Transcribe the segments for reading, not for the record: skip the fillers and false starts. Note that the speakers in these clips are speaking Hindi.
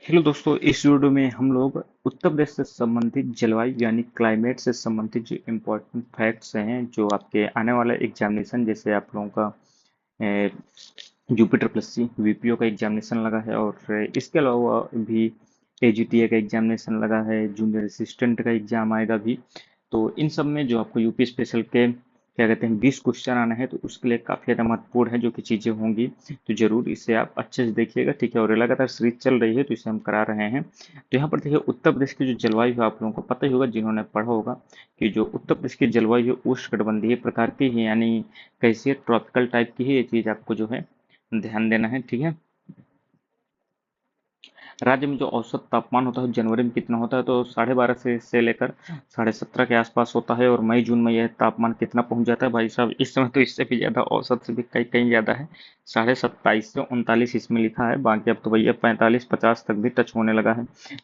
हेलो दोस्तों, इस वीडियो में हम लोग उत्तर प्रदेश से संबंधित जलवायु यानी क्लाइमेट से संबंधित जो इम्पोर्टेंट फैक्ट्स हैं जो आपके आने वाला एग्जामिनेशन जैसे आप लोगों का यूपी ट्रिपल सी वीपीओ का एग्जामिनेशन लगा है और इसके अलावा भी एजीटीए का एग्जामिनेशन लगा है, जूनियर असिस्टेंट का एग्जाम आएगा भी। तो इन सब में जो आपको यूपी स्पेशल के क्या कहते हैं 20 क्वेश्चन आना है, तो उसके लिए काफ़ी ज़्यादा महत्वपूर्ण है जो कि चीज़ें होंगी। तो जरूर इसे आप अच्छे से देखिएगा, ठीक है। और ये लगातार सीरीज चल रही है तो इसे हम करा रहे हैं। तो यहाँ पर देखिए, उत्तर प्रदेश की जो जलवायु है आप लोगों को पता ही होगा, जिन्होंने पढ़ा होगा कि जो उत्तर प्रदेश की जलवायु है उष्णकटिबंधीय प्रकार की है, यानी कैसी है, ट्रॉपिकल टाइप की है। ये चीज़ आपको जो है ध्यान देना है, ठीक है। राज्य में जो औसत तापमान होता है जनवरी में कितना होता है, तो 12.5 से लेकर 17.5 के आसपास होता है। और मई जून में यह तापमान कितना पहुंच जाता है भाई साहब, इस समय तो इससे भी ज्यादा, औसत से भी कहीं कहीं ज्यादा है। 27.5 से 39 इसमें लिखा है, बाकी अब तो भैया 45-50 तक भी टच होने लगा है।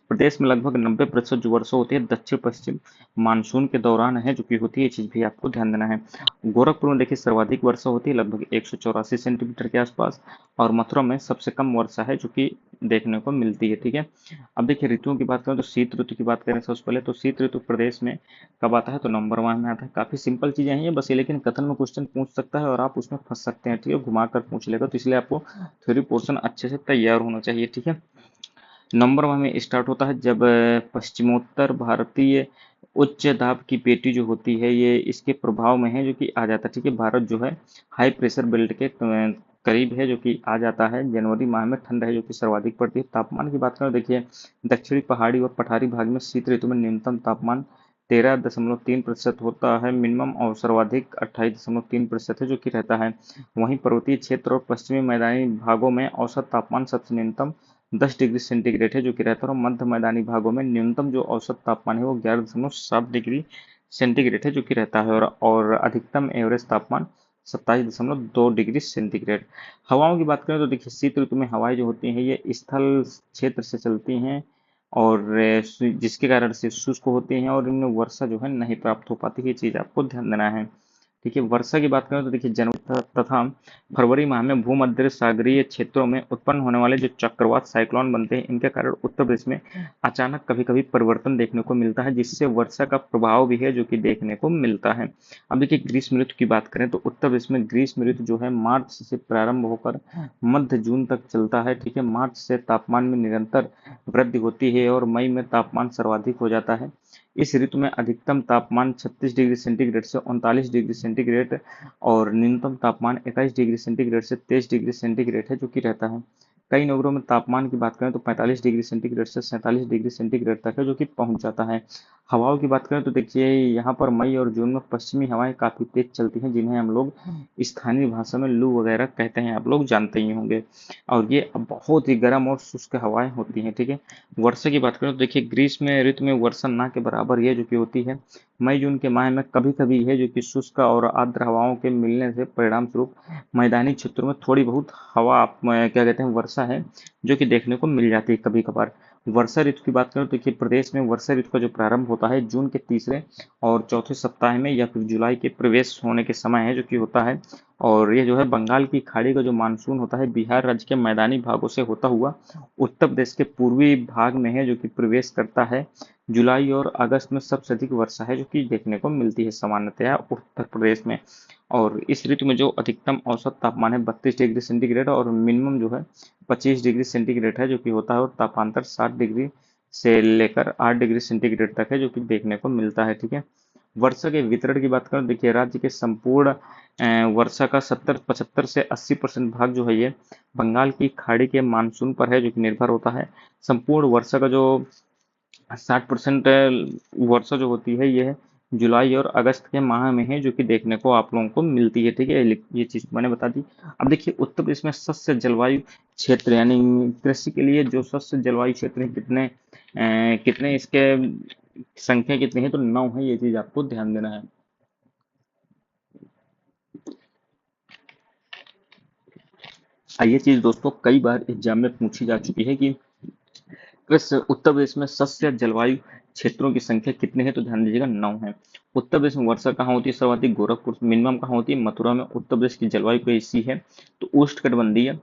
प्रदेश में लगभग 90% जो वर्षा होती है दक्षिण पश्चिम मानसून के दौरान है, जो कि होती है, ये चीज भी आपको ध्यान देना है। गोरखपुर में देखिए सर्वाधिक वर्षा होती है लगभग 184 सेंटीमीटर के आसपास। और मथुरा में सबसे कम वर्षा है जो कि देखने को मिलती है, ठीक है। अब देखिए ऋतुओं की बात करें तो शीत ऋतु की बात करें सबसे पहले, तो शीत ऋतु प्रदेश में कब आता है, तो नंबर 1 में आता है। काफी सिंपल चीजें हैं ये बस ये, लेकिन कथन में क्वेश्चन पूछ सकता है और आप उसमें फंस सकते हैं, ठीक है, घुमा कर पूछ लेगा, तो इसलिए आपको थ्योरी पोर्शन अच्छे से तैयार होना चाहिए, ठीक है। नंबर 1 में स्टार्ट होता है जब पश्चिमोत्तर भारतीय उच्च दाब की पेटी जो होती है ये इसके प्रभाव में है, जो कि आ जाता है, ठीक है। भारत जो है हाई प्रेशर बेल्ट के करीब है, जो कि आ जाता है। जनवरी माह में ठंड है जो कि सर्वाधिक पड़ती है। तापमान की बात करें तो देखिए, दक्षिणी पहाड़ी और पठारी भाग में शीत ऋतु में न्यूनतम तापमान 13.3% होता है मिनिमम, और सर्वाधिक 28.3% है जो कि रहता है। वहीं पर्वतीय क्षेत्र और पश्चिमी मैदानी भागों में औसत तापमान सबसे न्यूनतम 10 डिग्री सेंटीग्रेड है जो कि रहता है। और मध्य मैदानी भागों में न्यूनतम जो औसत तापमान है वो 11.7 डिग्री सेंटीग्रेड है जो कि रहता है। और अधिकतम एवरेज तापमान 27.2 डिग्री सेंटीग्रेड। हवाओं की बात करें तो देखिए, शीत ऋतु में हवाएं जो होती हैं ये स्थल क्षेत्र से चलती हैं, और जिसके कारण से शुष्क होती हैं और इनमें वर्षा जो है नहीं प्राप्त हो पाती है, ये चीज आपको ध्यान देना है। ठीक है, वर्षा की बात करें तो देखिए, जनवरी तथा फरवरी माह में भूमध्य सागरीय क्षेत्रों में उत्पन्न होने वाले जो चक्रवात साइक्लोन बनते हैं, इनके कारण उत्तर प्रदेश में अचानक कभी कभी परिवर्तन देखने को मिलता है, जिससे वर्षा का प्रभाव भी है जो कि देखने को मिलता है। अब देखिए, ग्रीष्म ऋतु की बात करें तो उत्तर प्रदेश में ग्रीष्म ऋतु जो है मार्च से प्रारंभ होकर मध्य जून तक चलता है, ठीक है। मार्च से तापमान में निरंतर वृद्धि होती है और मई में तापमान सर्वाधिक हो जाता है। इस ऋतु में अधिकतम तापमान 36 डिग्री सेंटीग्रेड से 39 डिग्री सेंटीग्रेड और न्यूनतम तापमान 21 डिग्री सेंटीग्रेड से 23 डिग्री सेंटीग्रेड है जो कि रहता है। कई नगरों में तापमान की बात करें तो 45 डिग्री सेंटीग्रेड से 47 डिग्री सेंटीग्रेड तक है जो कि पहुंच जाता है। हवाओं की बात करें तो देखिए, यहाँ पर मई और जून में पश्चिमी हवाएं काफी तेज चलती हैं, जिन्हें हम लोग स्थानीय भाषा में लू वगैरह कहते हैं, आप लोग जानते ही होंगे। और ये बहुत ही गर्म और शुष्क हवाएं होती हैं, ठीक है। वर्षा की बात करें तो देखिए, ग्रीष्म ऋतु में वर्षा ना के बराबर है जो कि होती है। मई जून के माह में कभी कभी है जो कि शुष्क और आर्द्र हवाओं के मिलने से परिणाम स्वरूप मैदानी क्षेत्रों में थोड़ी बहुत हवा क्या कहते हैं वर्षा है जो कि देखने को मिल जाती है कभी कभार। वर्षा ऋतु की बात करें तो देखिए, प्रदेश में वर्षा ऋतु का जो प्रारंभ होता है जून के तीसरे और चौथे सप्ताह में या फिर जुलाई के प्रवेश होने के समय है जो कि होता है। और ये जो है बंगाल की खाड़ी का जो मानसून होता है बिहार राज्य के मैदानी भागों से होता हुआ उत्तर प्रदेश के पूर्वी भाग में है जो कि प्रवेश करता है। जुलाई और अगस्त में सबसे अधिक वर्षा है जो कि देखने को मिलती है सामान्यतया उत्तर प्रदेश में। और इस ऋतु में जो अधिकतम औसत तापमान है 32 डिग्री सेंटीग्रेड और मिनिमम जो है 25 डिग्री सेंटीग्रेड है जो कि होता है। और तापांतर 60 डिग्री से लेकर 8 डिग्री सेंटीग्रेड तक है जो कि देखने को मिलता है, ठीक है। वर्षा के वितरण की बात करें देखिए, राज्य के संपूर्ण वर्षा का 75 से 80% भाग जो है ये बंगाल की खाड़ी के मानसून पर है जो कि निर्भर होता है। संपूर्ण वर्षा का जो 60% वर्षा जो होती है ये जुलाई और अगस्त के माह में है जो कि देखने को आप लोगों को मिलती है, ठीक है। ये चीज मैंने बता दी। अब देखिए, उत्तर प्रदेश में शस्य जलवायु क्षेत्र यानी कृषि के लिए जो शस्य जलवायु क्षेत्र है कितने इसके संख्या कितनी है, तो 9 है, ये चीज आपको ध्यान देना है। ये चीज दोस्तों कई बार एग्जाम में पूछी जा चुकी है कि कृषि उत्तर प्रदेश में शस्य जलवायु क्षेत्रों की संख्या कितनी है, तो ध्यान दीजिएगा 9 है। उत्तर प्रदेश में वर्षा कहाँ होती है सर्वाधिक, गोरखपुर। मिनिमम कहाँ होती है, मथुरा में। उत्तर प्रदेश की जलवायु कैसी है, तो उष्णकटिबंधीय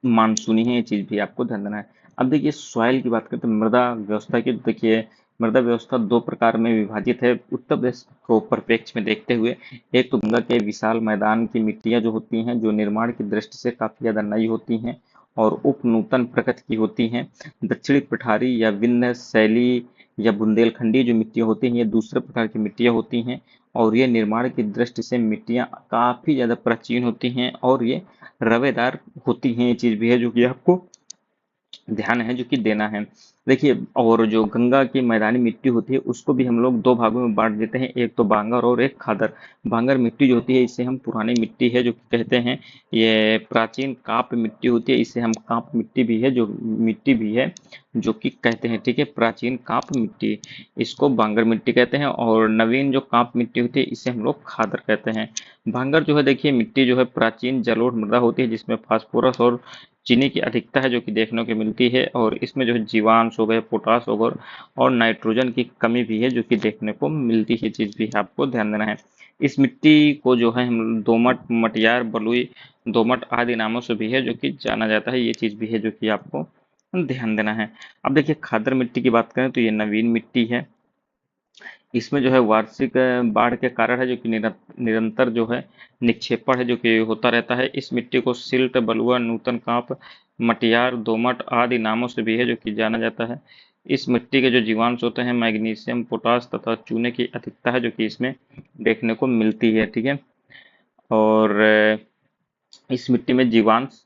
मानसूनी है, ये चीज भी आपको ध्यान देना है। अब देखिए सॉइल की बात करें तो मृदा व्यवस्था की, तो देखिए मृदा व्यवस्था दो प्रकार में विभाजित है उत्तर प्रदेश को परिप्रेक्ष्य में देखते हुए। एक तो गंगा के विशाल मैदान की मिट्टियां जो होती हैं, जो निर्माण की दृष्टि से काफी ज्यादा नई होती हैं और उप नूतन प्रकृति की होती हैं। दक्षिणी पठारी या विंध्य शैली या बुंदेलखंडी जो मिट्टियां होती हैं, ये दूसरे प्रकार की मिट्टियां होती हैं और ये निर्माण की दृष्टि से मिट्टियां काफी ज्यादा प्राचीन होती हैं और ये रवेदार होती हैं। ये चीज भी है जो कि आपको ध्यान है, जो कि देना है। देखिए, और जो गंगा की मैदानी मिट्टी होती है उसको भी हम लोग दो भागों में बांट देते हैं, एक तो बांगर और एक खादर। बांगर मिट्टी जो होती है इसे हम पुरानी मिट्टी है जो कि कहते हैं, ये प्राचीन काप मिट्टी होती है, इसे हम काप मिट्टी भी है जो मिट्टी भी है जो कि कहते हैं, ठीक है, प्राचीन काप मिट्टी, इसको बांगर मिट्टी कहते हैं। और नवीन जो काप मिट्टी होती है इसे हम लोग खादर कहते हैं। बांगर जो है देखिए मिट्टी जो है प्राचीन जलोढ़ मृदा होती है जिसमें फास्फोरस और चीनी की अधिकता है जो कि देखने को मिलती है, और इसमें जो है जीवांश हो गए, पोटास हो गए और नाइट्रोजन की कमी भी है जो कि देखने को मिलती है। चीज भी है, आपको ध्यान देना है। इस मिट्टी को जो है हम दोमट, मटियार, बलुई, दोमट आदि नामों से भी है जो कि जाना जाता है। ये चीज भी है जो कि आपको ध्यान देना है। अब देखिए खादर मिट्टी की बात करें तो ये नवीन मिट्टी है। इसमें जो है वार्षिक बाढ़ के कारण है जो कि निरंतर जो है निक्षेपण है जो कि होता रहता है। इस मिट्टी को सिल्ट, बलुआ, नूतन कांप, मटियार, दोमट आदि नामों से भी है जो कि जाना जाता है। इस मिट्टी के जो जीवांश होते हैं मैग्नीशियम, पोटास तथा चूने की अधिकता है जो कि इसमें देखने को मिलती है, ठीक है। और इस मिट्टी में जीवांश,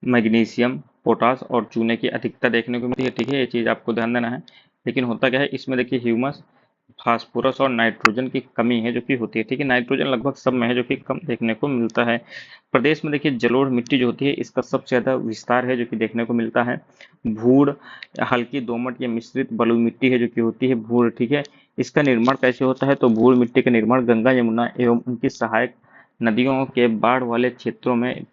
मैग्नीशियम, पोटास और चूने की अधिकता देखने को मिलती है, ठीक है। ये चीज आपको ध्यान देना है। लेकिन होता क्या है इसमें, देखिए ह्यूमस, फास्फोरस और नाइट्रोजन की कमी है जो कि होती है, ठीक है। नाइट्रोजन लगभग सब में है जो कि कम देखने को मिलता है। प्रदेश में देखिए जलोढ़ मिट्टी जो होती है इसका सबसे ज्यादा विस्तार है जो कि देखने को मिलता है। भूड़, हल्की दोमट या मिश्रित बलुई मिट्टी है जो कि होती है भूड़, ठीक है। इसका निर्माण कैसे होता है तो भूड़ मिट्टी का निर्माण गंगा, यमुना एवं उनकी सहायक नदियों के बाढ़ वाले क्षेत्रों में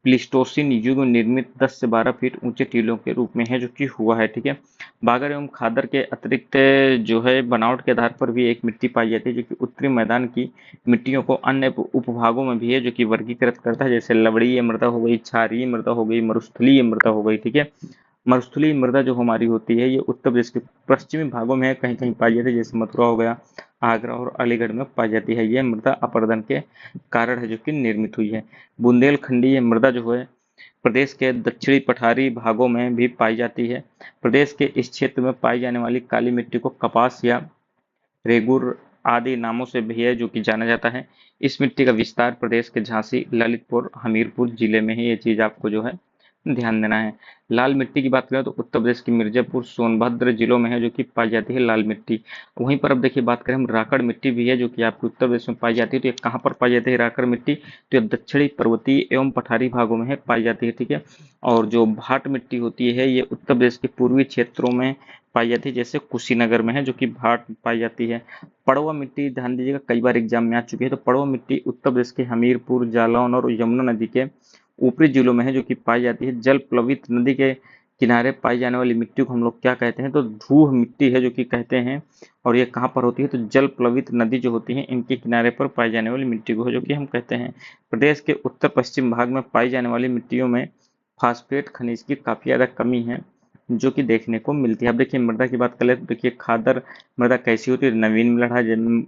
प्लीस्टोसिन युग में निर्मित 10 से 12 फीट ऊंचे टीलों के रूप में है जो कि हुआ है, ठीक है। बागर एवं खादर के अतिरिक्त जो है बनावट के आधार पर भी एक मिट्टी पाई जाती है जो कि उत्तरी मैदान की मिट्टियों को अन्य उपभागों में भी है जो कि वर्गीकृत करता है, जैसे लवणीय मृदा हो गई, क्षारीय मृदा हो गई, मरुस्थलीय मृदा हो गई, ठीक है। मरुस्थलीय मृदा जो हमारी होती है ये उत्तर प्रदेश के पश्चिमी भागों में कहीं कहीं पाई जाती है, जैसे मथुरा हो गया, आगरा और अलीगढ़ में पाई जाती है। यह मृदा अपरदन के कारण है जो कि निर्मित हुई है। बुंदेलखंडी मृदा जो है प्रदेश के दक्षिणी पठारी भागों में भी पाई जाती है। प्रदेश के इस क्षेत्र में पाई जाने वाली काली मिट्टी को कपास या रेगुर आदि नामों से भी है जो कि जाना जाता है। इस मिट्टी का विस्तार प्रदेश के झांसी, ललितपुर, हमीरपुर जिले में है। ये चीज आपको जो है ध्यान देना है। लाल मिट्टी की बात करें तो उत्तर प्रदेश के मिर्जापुर, सोनभद्र जिलों में है जो कि पाई जाती है लाल मिट्टी। वहीं पर अब देखिए बात करें हम राकड़ मिट्टी भी है जो कि आपके उत्तर प्रदेश में पाई जाती है। तो ये कहाँ पर पाई जाती है राकड़ मिट्टी, तो ये दक्षिणी पर्वतीय एवं पठारी भागों में है पाई जाती है, ठीक है। और जो भाट मिट्टी होती है ये उत्तर प्रदेश के पूर्वी क्षेत्रों में पाई जाती है, जैसे कुशीनगर में है जो कि भाट पाई जाती है। पड़वा मिट्टी ध्यान दीजिएगा, कई बार एग्जाम में आ चुकी है। तो पड़वा मिट्टी उत्तर प्रदेश के हमीरपुर, जालौन और यमुना नदी के ऊपरी जिलों में है जो कि पाई जाती है। जल प्लवित नदी के किनारे पाई जाने वाली मिट्टी को हम लोग क्या कहते हैं तो ध्रुव मिट्टी है जो कि कहते हैं। और ये कहाँ पर होती है तो जल प्लवित नदी जो होती है इनके किनारे पर पाई जाने वाली मिट्टी को है जो कि हम कहते हैं। प्रदेश के उत्तर पश्चिम भाग में पाई जाने वाली मिट्टियों में फास्फेट खनिज की काफी ज्यादा कमी है जो कि देखने को मिलती है। अब देखिए मृदा की बात करें तो देखिए खादर मृदा कैसी होती है, नवीन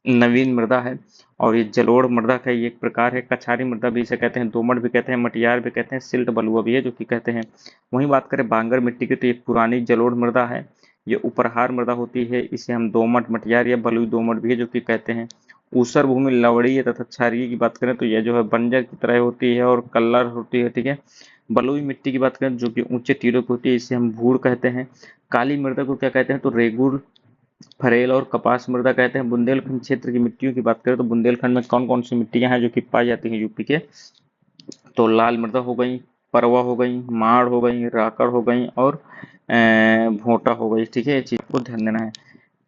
नवीन मृदा है और ये जलोढ़ मृदा का ही एक प्रकार है। कछारी मृदा भी इसे कहते हैं, दोमट भी कहते हैं, मटियार भी कहते हैं, सिल्ट बलुआ भी है जो कि कहते हैं। वहीं बात करें बांगर मिट्टी की तो ये पुरानी जलोढ़ मृदा है, ये उपरहार मृदा होती है, इसे हम दोमट, मटियार या बलुई दोमट भी है जो कि कहते हैं। ऊसर भूमि, लवणीय तथा क्षारीय की बात करें तो यह जो है बंजर की तरह होती है और कल्लर होती है, ठीक है। बलुई मिट्टी की बात करें जो कि ऊंचे टीलों की होती है इसे हम भूड़ कहते हैं। काली मृदा को क्या कहते हैं तो रेगुर, फरेल और कपास मृदा कहते हैं। बुंदेलखंड क्षेत्र की मिट्टियों की बात करें तो बुंदेलखंड में कौन कौन सी मिट्टियां हैं जो कि पाई जाती हैं यूपी के, तो लाल मृदा हो गई, परवा हो गई, माड़ हो गई, राकड़ हो गई और भोटा हो गई, ठीक है। ये चीज को ध्यान देना है।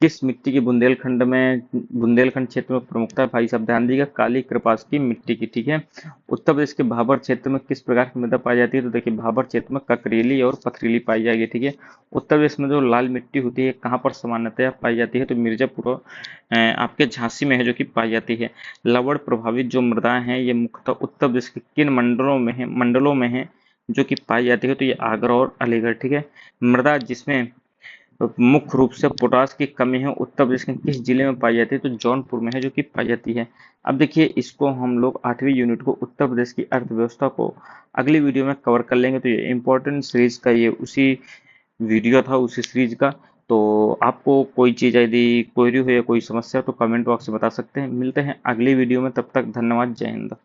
किस मिट्टी की बुंदेलखंड क्षेत्र में प्रमुखता है भाई साहब ध्यान दीजिएगा, काली कृपास की मिट्टी की, ठीक है। उत्तर प्रदेश के भाबर क्षेत्र में किस प्रकार की मृदा पाई जाती है तो देखिए भाबर क्षेत्र में ककरीली और पथरीली पाई जाएगी, ठीक है। उत्तर प्रदेश में जो लाल मिट्टी होती है कहाँ पर सामान्यतया पाई जाती है तो मिर्जापुर आपके झांसी में है जो कि पाई जाती है। लवण प्रभावित जो मृदाएं हैं ये मुख्यतः उत्तर प्रदेश के किन मंडलों में है जो कि पाई जाती है, तो ये आगरा और अलीगढ़, ठीक है। मृदा जिसमें मुख्य रूप से पोटास की कमी है उत्तर प्रदेश के किस जिले में पाई जाती है, तो जौनपुर में है जो कि पाई जाती है। अब देखिए इसको हम लोग 8वीं यूनिट को उत्तर प्रदेश की अर्थव्यवस्था को अगली वीडियो में कवर कर लेंगे। तो ये इंपॉर्टेंट सीरीज का ये उसी वीडियो था, उसी सीरीज का। तो आपको कोई चीज़ यदि क्वेरी हो या कोई समस्या तो कमेंट बॉक्स में बता सकते हैं। मिलते हैं अगली वीडियो में, तब तक धन्यवाद, जय हिंद।